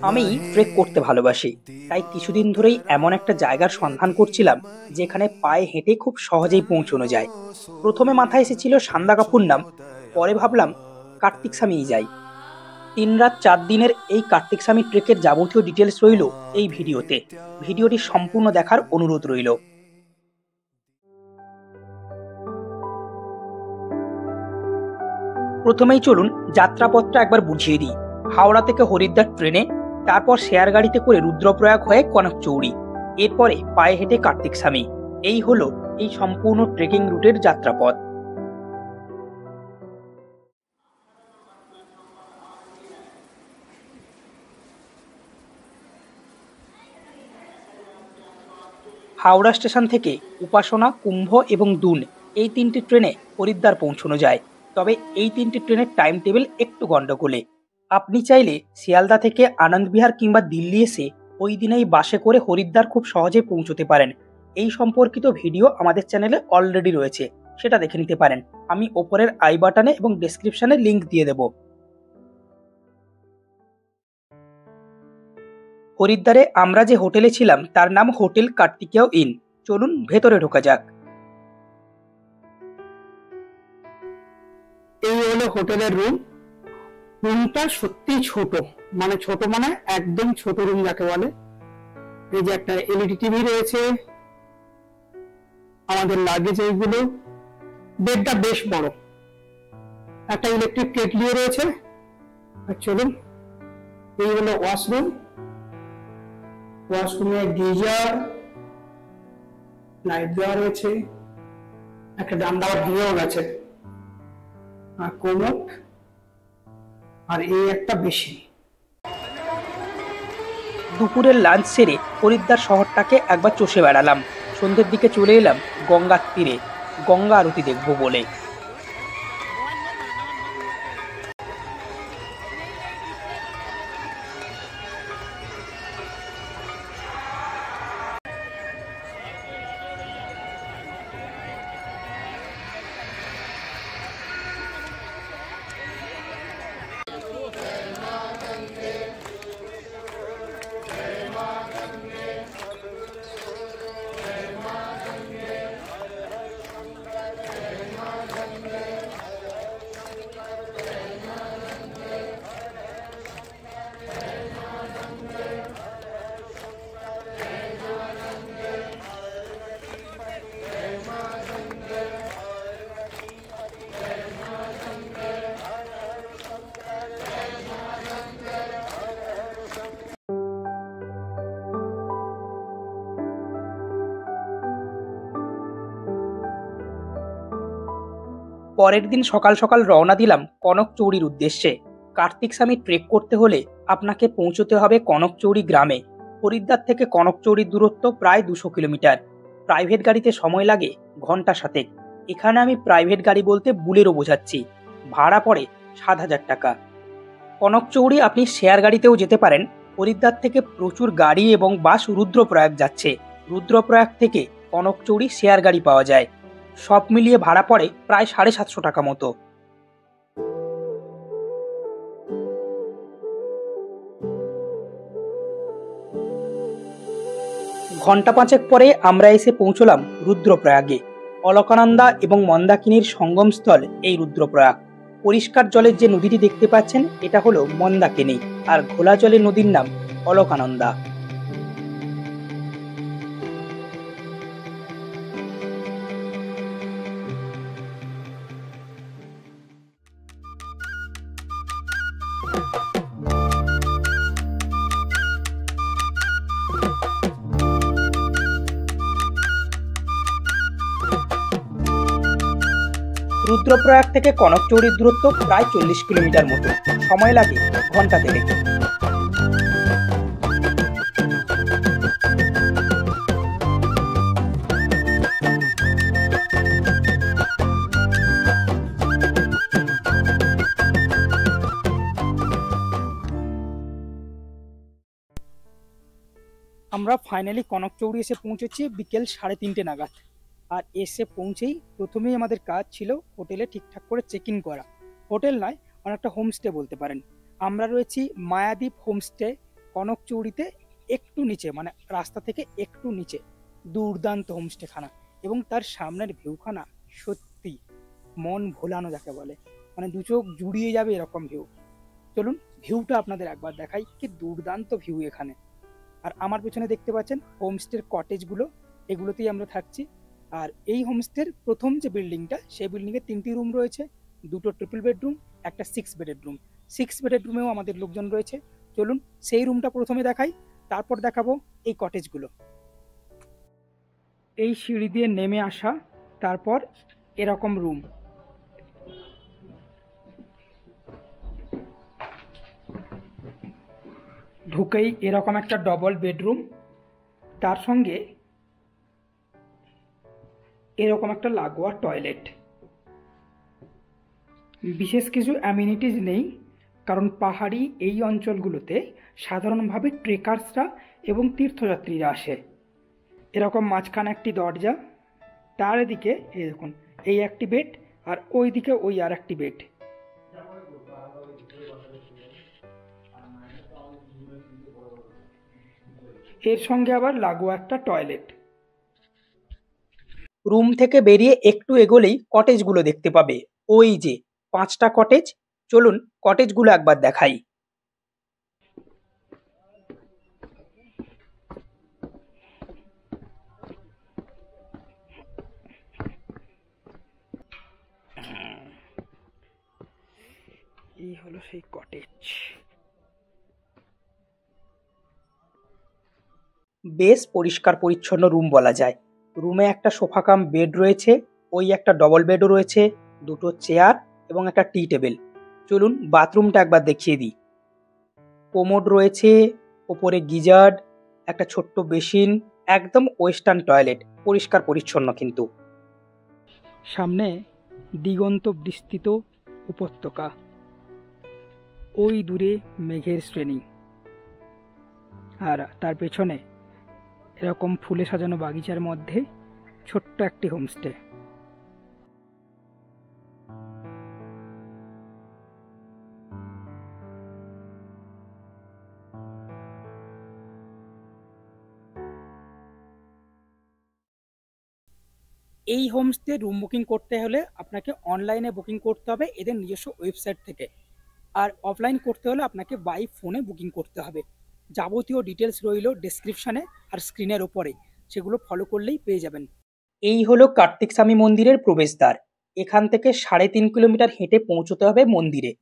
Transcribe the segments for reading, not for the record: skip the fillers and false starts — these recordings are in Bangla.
আমি ট্রেক করতে ভালোবাসি, তাই কিছুদিন ধরেই এমন একটা জায়গার সন্ধান করছিলাম যেখানে পায়ে হেঁটে খুব সহজেই পৌঁছানো যায়। প্রথমে মাথায় এসেছিল সান্দাকাফুর নাম, পরে ভাবলাম কার্তিক স্বামীই যাই। 3 রাত 4 দিনের এই কার্তিক স্বামী ট্রেকের যাবতীয় ডিটেলস রইল এই ভিডিওতে। ভিডিওটি সম্পূর্ণ দেখার অনুরোধ রইল। প্রথমেই চলুন যাত্রাপথটা একবার বুঝিয়ে দিই। হাওড়া থেকে হরিদ্বার ট্রেনে, তারপর শেয়ার গাড়িতে করে রুদ্রপ্রয়াগ হয়ে কনকচৌড়ি, এরপরে পায়ে হেঁটে কার্তিক স্বামী। এই হলো এই সম্পূর্ণ ট্রেকিং রুটের যাত্রাপথ। হাওড়া স্টেশন থেকে উপাসনা, কুম্ভ এবং দুন, এই 3টি ট্রেনে হরিদ্বার পৌঁছানো যায়। তবে এই 3টি ট্রেনের টাইম টেবিল একটু গন্ডগোলে। আপনি চাইলে শিয়ালদা থেকে আনন্দবিহার কিংবা দিল্লি এসে ওই দিনেই বাসে করে হরিদ্বার খুব সহজে পৌঁছতে পারেন। এই সম্পর্কিত ভিডিও আমাদের চ্যানেলে অলরেডি রয়েছে, সেটা দেখে নিতে পারেন। আমি ওপরের আই বাটনে এবং ডেসক্রিপশনে লিংক দিয়ে দেব। হরিদ্বারে আমরা যে হোটেলে ছিলাম তার নাম হোটেল কার্তিকেয় ইন। চলুন ভেতরে ঢোকা যাক। এই হলো হোটেলের রুম। রুমটা সত্যি ছোট, মানে ছোট মানে একদম ছোট রুম যাকে বলে। এই যে একটা এলইডি টিভি রয়েছে, আমাদের লাগেজ এইগুলো, বেডটা বেশ বড়, একটা ইলেকট্রিক কেটলিও রয়েছে। আর চলুন, এই হলো ওয়াশরুম। ওয়াশরুমে গিজার, লাইট দেওয়া রয়েছে, একটা ডান্ডা ভেঙেও গেছে, আর কোমোড, আর এই একটা বেশি। দুপুরের লাঞ্চ সেরে হরিদ্বার শহরটাকে একবার চষে বেড়ালাম। সন্ধ্যের দিকে চলে এলাম গঙ্গার তীরে, গঙ্গা আরতি দেখবো বলে। পরের দিন সকাল সকাল রওনা দিলাম কনকচৌড়ির উদ্দেশ্যে। কার্তিক স্বামী ট্রেক করতে হলে আপনাকে পৌঁছতে হবে কনকচৌড়ি গ্রামে। হরিদ্বার থেকে কনকচৌড়ির দূরত্ব প্রায় 200 কিলোমিটার। প্রাইভেট গাড়িতে সময় লাগে ঘন্টা 7। এখানে আমি প্রাইভেট গাড়ি বলতে বুলেরো বোঝাচ্ছি। ভাড়া পড়ে 7,000 টাকা। কনকচৌড়ি আপনি শেয়ার গাড়িতেও যেতে পারেন। হরিদ্বার থেকে প্রচুর গাড়ি এবং বাস রুদ্রপ্রয়াগ যাচ্ছে। রুদ্রপ্রয়াগ থেকে কনকচৌড়ি শেয়ার গাড়ি পাওয়া যায়। সব মিলিয়ে ভাড়া পড়ে প্রায় 750 টাকা মতো। ঘন্টা 5 পরে আমরা এসে পৌঁছলাম রুদ্রপ্রয়াগে। অলকানন্দা এবং মন্দাকিনীর সঙ্গমস্থল এই রুদ্রপ্রয়াগ। পরিষ্কার জলের যে নদীটি দেখতে পাচ্ছেন এটা হলো মন্দাকিনী, আর ঘোলা জলের নদীর নাম অলকানন্দা। রুদ্রপ্রয়াগ থেকে কনকচৌড়ির দূরত্ব প্রায় 40 কিলোমিটার মতো। সময় লাগে ঘন্টা 1.5। আমরা ফাইনালি কনকচৌড়ি এসে পৌঁছেছি বিকেল 3:30 নাগাদ। আর এসে পৌঁছেই প্রথমেই আমাদের কাজ ছিল হোটেলে ঠিকঠাক করে চেক ইন করা। হোটেল নয়, অনেকটা হোমস্টে বলতে পারেন। আমরা রয়েছি মায়াদ্বীপ হোমস্টে, কনকচৌরিতে একটু নিচে, মানে রাস্তা থেকে একটু নিচে দুর্দান্ত হোমস্টেখানা, এবং তার সামনের ভিউখানা সত্যি মন ভোলানো যাকে বলে, মানে দু চোখ জুড়িয়ে যাবে এরকম ভিউ। চলুন ভিউটা আপনাদের একবার দেখাই, কি দুর্দান্ত ভিউ এখানে। আর আমার পেছনে দেখতে পাচ্ছেন হোমস্টের কটেজগুলো, এগুলোতেই আমরা থাকছি। আর এই হোমস্টের প্রথম যে বিল্ডিংটা, সেই বিল্ডিংয়ে 3টি রুম রয়েছে, 2টো ট্রিপল বেডরুম, একটা 6 বেডের রুম। 6 বেডের রুমেও আমাদের লোকজন রয়েছে। চলুন সেই রুমটা প্রথমে দেখাই, তারপর দেখাবো এই কটেজগুলো। এই সিঁড়ি দিয়ে নেমে আসা, তারপর এরকম রুম। ঢুকেই এরকম একটা ডবল বেডরুম, তার সঙ্গে এরকম একটা লাগোয়া টয়লেট। বিশেষ কিছু অ্যামিনিটিজ নেই, কারণ পাহাড়ি এই অঞ্চলগুলোতে সাধারণভাবে ট্রেকার্সরা এবং তীর্থযাত্রীরা আসে। এরকম মাঝখানে একটি দরজা, তার এদিকে এই দেখুন এই একটি বেড, আর ওই দিকে ওই আর একটি বেড। এর সঙ্গে আবার লাগোয়া একটা টয়লেট। রুম থেকে বেরিয়ে একটু এগোলেই কটেজগুলো দেখতে পাবে, ওই যে 5টা কটেজ। চলুন কটেজগুলো একবার দেখাই। এই হলো সেই কটেজ। বেশ পরিষ্কার পরিচ্ছন্ন রুম বলা যায়। রুমে একটা সোফা কাম বেড রয়েছে, ওই একটা ডবল বেডও রয়েছে, 2টো চেয়ার এবং একটা টি টেবিল। চলুন বাথরুমটা একবার দেখিয়ে দিই। কোমোড রয়েছে, ওপরে গিজার, একটা ছোট্ট বেসিন, একদম ওয়েস্টার্ন টয়লেট, পরিষ্কার পরিচ্ছন্ন কিন্তু। সামনে দিগন্ত বিস্তৃত উপত্যকা, ওই দূরে মেঘের শ্রেণী, আর তার পেছনে এরকম ফুলে সাজানো বাগিচার মধ্যে ছোট্ট একটি হোমস্টে। এই হোমস্টে রুম বুকিং করতে হলে আপনাকে অনলাইনে বুকিং করতে হবে এদের নিজস্ব ওয়েবসাইট থেকে, আর অফলাইন করতে হলে আপনাকে বাই ফোনে বুকিং করতে হবে। যাবতীয় ডিটেলস রইল ডেসক্রিপশানে আর স্ক্রিনের ওপরে, সেগুলো ফলো করলেই পেয়ে যাবেন। এই হলো কার্তিক স্বামী মন্দিরের প্রবেশদ্বার। এখান থেকে 3.5 কিলোমিটার হেঁটে পৌঁছতে হবে মন্দিরে।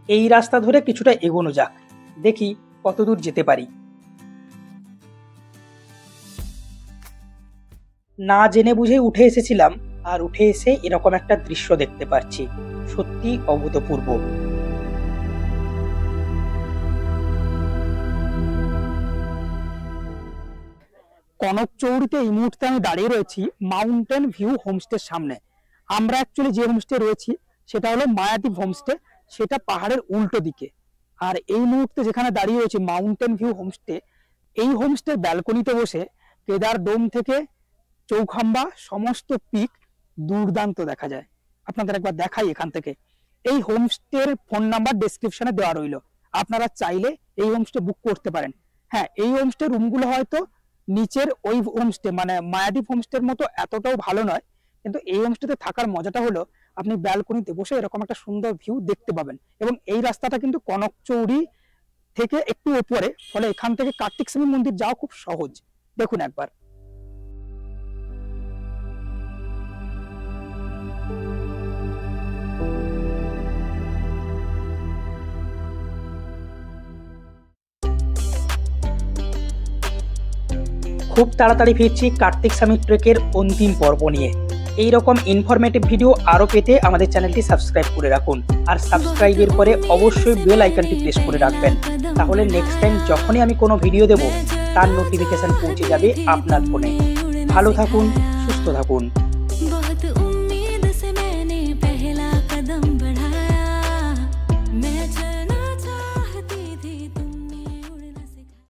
এই রাস্তা ধরে কিছুটা এগোনো যাক, দেখি কতদূর যেতে পারি। না জেনে বুঝে উঠে এসেছিলাম, আর উঠে এসে এরকম একটা দৃশ্য দেখতে পাচ্ছি, সত্যি অভূতপূর্ব। কনকচৌরিতে এই মুহূর্তে আমি দাঁড়িয়ে রয়েছি মাউন্টেন ভিউ হোমস্টের সামনে। আমরা অ্যাকচুয়ালি যে হোমস্টে রয়েছি সেটা হলো মায়াদ্বীপ হোমস্টে, সেটা পাহাড়ের উল্টো দিকে। আর এই মুহূর্তে যেখানে দাঁড়িয়ে রয়েছে মাউন্টেন ভিউ হোমস্টে, এই হোমস্টের ব্যালকনিতে বসে কেদার ডোম থেকে চৌখাম্বা সমস্ত পিক দুর্দান্ত দেখা যায়। আপনাদের একবার দেখাই এখান থেকে। এই হোমস্টের ফোন নাম্বার ডেসক্রিপশনে দেওয়া রইল, আপনারা চাইলে এই হোমস্টে বুক করতে পারেন। হ্যাঁ, এই হোমস্টে রুমগুলো হয়তো নিচের ওই হোমস্টে মানে মায়াদ্বীপ হোমস্টের মতো এতটাও ভালো নয়, কিন্তু এই হোমস্টেতে থাকার মজাটা হলো আপনি ব্যালকনিতে বসে এরকম একটা সুন্দর ভিউ দেখতে পাবেন, এবং এই রাস্তাটা কিন্তু কনকচৌরি থেকে একটু উপরে, ফলে এখান থেকে কার্তিক স্বামী মন্দির যাওয়া খুব সহজ। দেখুন একবার। খুব তাড়াতাড়ি ফিরছি কার্তিক স্বামী ট্রেকের অন্তিম পর্ব নিয়ে। এই রকম ইনফরমেটিভ ভিডিও আরও পেতে আমাদের চ্যানেলটি সাবস্ক্রাইব করে রাখুন, আর সাবস্ক্রাইবের পরে অবশ্যই বেল আইকনটি প্রেস করে রাখবেন, তাহলে নেক্সট টাইম যখনই আমি কোনো ভিডিও দেব তার নোটিফিকেশন পৌঁছে যাবে আপনার ফোনে। ভালো থাকুন, সুস্থ থাকুন।